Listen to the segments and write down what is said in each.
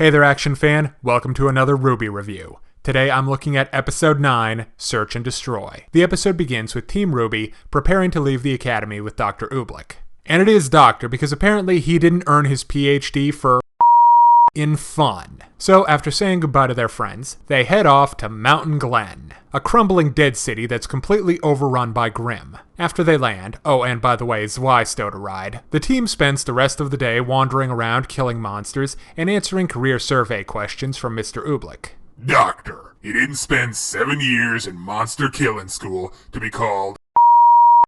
Hey there, action fan. Welcome to another RWBY review. Today I'm looking at Episode 9, Search and Destroy. The episode begins with Team RWBY preparing to leave the academy with Dr. Oobleck. And it is Doctor because apparently he didn't earn his PhD for in fun. So after saying goodbye to their friends, they head off to Mountain Glen, a crumbling dead city that's completely overrun by Grimm. After they land, oh and by the way, Zwei stowed a ride, the team spends the rest of the day wandering around killing monsters and answering career survey questions from Mr. Oobleck. Doctor, he didn't spend 7 years in monster killing school to be called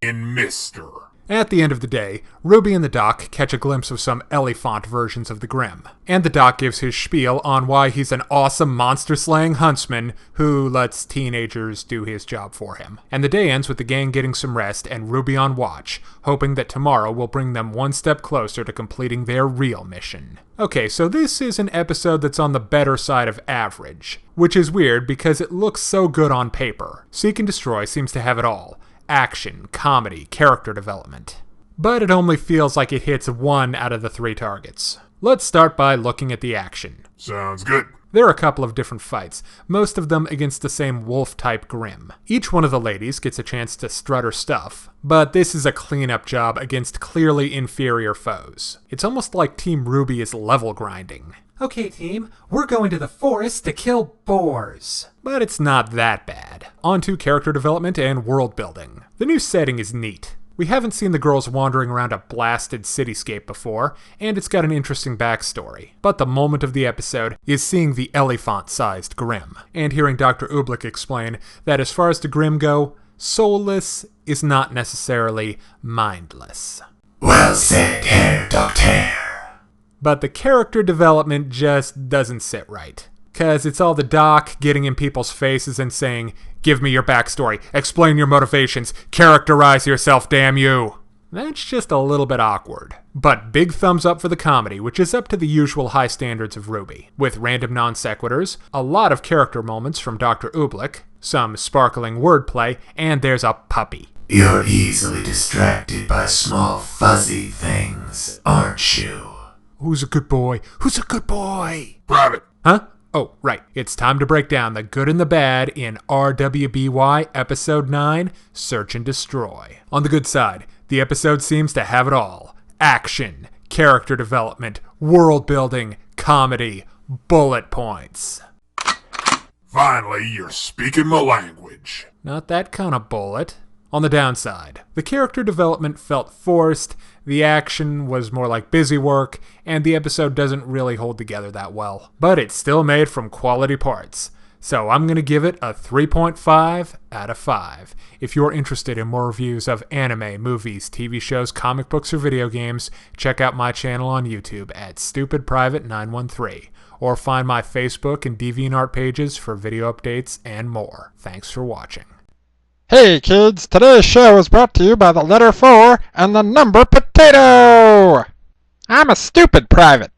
in Mister. At the end of the day, Ruby and the Doc catch a glimpse of some elephant versions of the Grimm, and the Doc gives his spiel on why he's an awesome monster-slaying huntsman who lets teenagers do his job for him. And the day ends with the gang getting some rest and Ruby on watch, hoping that tomorrow will bring them one step closer to completing their real mission. Okay, so this is an episode that's on the better side of average, which is weird because it looks so good on paper. Seek and Destroy seems to have it all. Action, comedy, character development. But it only feels like it hits 1 out of the 3 targets. Let's start by looking at the action. Sounds good. There are a couple of different fights, most of them against the same wolf-type Grimm. Each one of the ladies gets a chance to strut her stuff, but this is a cleanup job against clearly inferior foes. It's almost like Team RWBY is level grinding. Okay, team, we're going to the forest to kill boars. But it's not that bad. On to character development and world building. The new setting is neat. We haven't seen the girls wandering around a blasted cityscape before, and it's got an interesting backstory. But the moment of the episode is seeing the elephant-sized Grimm, and hearing Dr. Oobleck explain that as far as the Grimm go, soulless is not necessarily mindless. Well said, Herr Doctor. But the character development just doesn't sit right. 'Cause it's all the Doc getting in people's faces and saying, "Give me your backstory, explain your motivations, characterize yourself, damn you." That's just a little bit awkward. But big thumbs up for the comedy, which is up to the usual high standards of RWBY, with random non sequiturs, a lot of character moments from Dr. Oobleck, some sparkling wordplay, and there's a puppy. You're easily distracted by small fuzzy things, aren't you? Who's a good boy? Who's a good boy? Private. Huh? Oh, right. It's time to break down the good and the bad in RWBY Episode 9, Search and Destroy. On the good side, the episode seems to have it all. Action, character development, world building, comedy, bullet points. Finally, you're speaking my language. Not that kind of bullet. On the downside, the character development felt forced, the action was more like busy work, and the episode doesn't really hold together that well. But it's still made from quality parts. So I'm going to give it a 3.5 out of 5. If you're interested in more reviews of anime, movies, TV shows, comic books, or video games, check out my channel on YouTube at StupidPrivate913, or find my Facebook and DeviantArt pages for video updates and more. Thanks for watching. Hey kids, today's show is brought to you by the letter 4 and the number potato! I'm a stupid private.